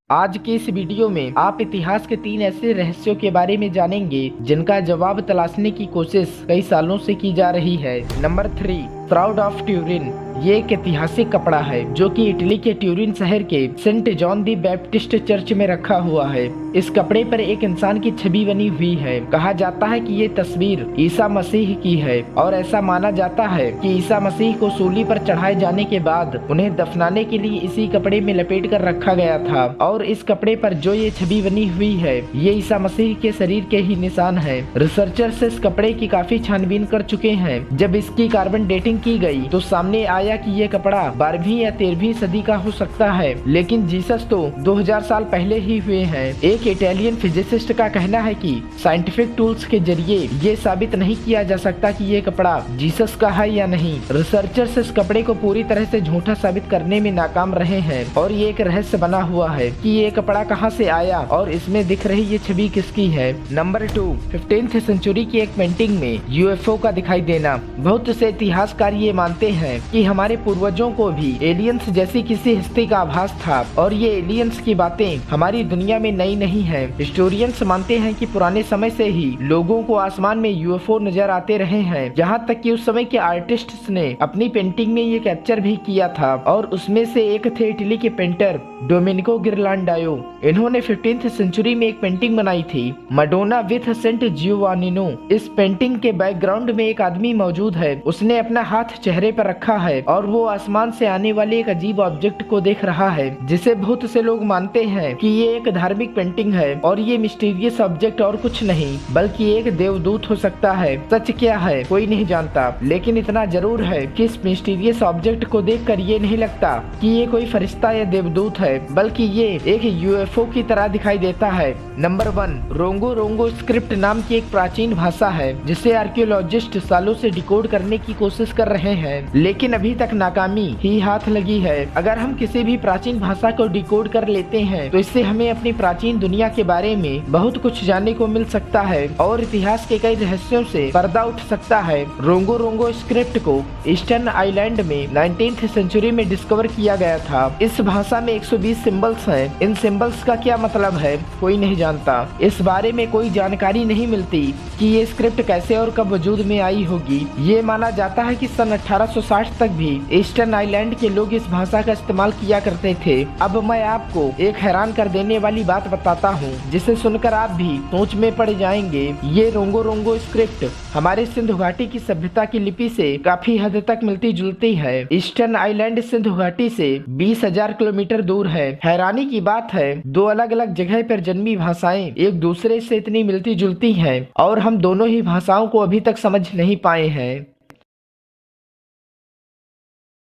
आज के इस वीडियो में आप इतिहास के 3 ऐसे रहस्यों के बारे में जानेंगे जिनका जवाब तलाशने की कोशिश कई सालों से की जा रही है। Number 3, shroud of Turin. ये एक ऐतिहासिक कपड़ा है जो कि इटली के ट्यूरिन शहर के saint John the Baptist church में रखा हुआ है। इस कपड़े पर एक इंसान की छवि बनी हुई है। कहा जाता है कि ये तस्वीर ईसा मसीह की है और ऐसा माना जाता है कि ईसा मसीह को सूली पर चढ़ाए जाने के बाद उन्हें दफनाने के लिए इसी कपड़े में लपेट कर रखा गया था और इस कपड़े पर जो ये छवि बनी हुई है ये ईसा मसीह के शरीर के ही निशान है। रिसर्चर्स इस कपड़े की काफी छानबीन कर चुके हैं। जब इसकी कार्बन डेटिंग की गई तो सामने आया कि ये कपड़ा 12वीं या 13वीं सदी का हो सकता है, लेकिन जीसस तो 2000 साल पहले ही हुए हैं। एक इटालियन फिजिसिस्ट का कहना है कि साइंटिफिक टूल्स के जरिए ये साबित नहीं किया जा सकता कि ये कपड़ा जीसस का है या नहीं। रिसर्चर्स इस कपड़े को पूरी तरह से झूठा साबित करने में नाकाम रहे हैं और ये एक रहस्य बना हुआ है कि ये कपड़ा कहां से आया और इसमें दिख रही ये छवि किसकी है। नंबर 2, 15th सेंचुरी की एक पेंटिंग में यूएफओ का दिखाई देना। बहुत से इतिहासकार ये मानते हैं कि हमारे पूर्वजों को भी एलियंस जैसी किसी हस्ती का आभास था और ये एलियंस की बातें हमारी दुनिया में नई नहीं है। हिस्टोरियंस मानते हैं कि पुराने समय से ही लोगों को आसमान में यूएफओ नजर आते रहे हैं। यहाँ तक कि उस समय के आर्टिस्ट्स ने अपनी पेंटिंग में ये कैप्चर भी किया था और उसमें से एक थे इटली के पेंटर डोमेनिको गिरलांडायो। इन्होंने 15th सेंचुरी में एक पेंटिंग बनाई थी, मडोना विथ सेंट जियोवानिनो। इस पेंटिंग के बैकग्राउंड में एक आदमी मौजूद है। उसने अपना हाथ चेहरे पर रखा है और वो आसमान से आने वाले एक अजीब ऑब्जेक्ट को देख रहा है, जिसे बहुत से लोग मानते हैं कि ये एक धार्मिक पेंटिंग है और ये मिस्टीरियस ऑब्जेक्ट और कुछ नहीं बल्कि एक देवदूत हो सकता है। सच क्या है कोई नहीं जानता, लेकिन इतना जरूर है कि इस मिस्टीरियस ऑब्जेक्ट को देखकर ये नहीं लगता कि ये कोई फरिश्ता या देवदूत है, बल्कि ये एक यूएफओ की तरह दिखाई देता है। नंबर 1, रोंगो रोंगो स्क्रिप्ट नाम की एक प्राचीन भाषा है जिसे आर्कियोलॉजिस्ट सालों से डिकोड करने की कोशिश कर रहे हैं, लेकिन अभी तक नाकामी ही हाथ लगी है। अगर हम किसी भी प्राचीन भाषा को डिकोड कर लेते हैं तो इससे हमें अपनी प्राचीन दुनिया के बारे में बहुत कुछ जानने को मिल सकता है और इतिहास के कई रहस्यों से पर्दा उठ सकता है। रोंगो रोंगो स्क्रिप्ट को ईस्टर्न आइलैंड में 19th सेंचुरी में डिस्कवर किया गया था। इस भाषा में 120 सिंबल्स हैं। इन सिंबल्स का क्या मतलब है कोई नहीं जानता। इस बारे में कोई जानकारी नहीं मिलती कि ये स्क्रिप्ट कैसे और कब वजूद में आई होगी। ये माना जाता है कि सन 1860 तक भी ईस्टर्न आइलैंड के लोग इस भाषा का इस्तेमाल किया करते थे। अब मैं आपको एक हैरान कर देने वाली बात बताता हूँ जिसे सुनकर आप भी सोच में पड़ जाएंगे। ये रोंगो रोंगो स्क्रिप्ट हमारे सिंधु घाटी की सभ्यता की लिपि से काफी हद तक मिलती जुलती है। ईस्टर्न आइलैंड सिंधु घाटी से 20,000 किलोमीटर दूर है। हैरानी की बात है, दो अलग अलग जगह पर जन्मी भाषाएं एक दूसरे से इतनी मिलती जुलती हैं और हम दोनों ही भाषाओं को अभी तक समझ नहीं पाए हैं।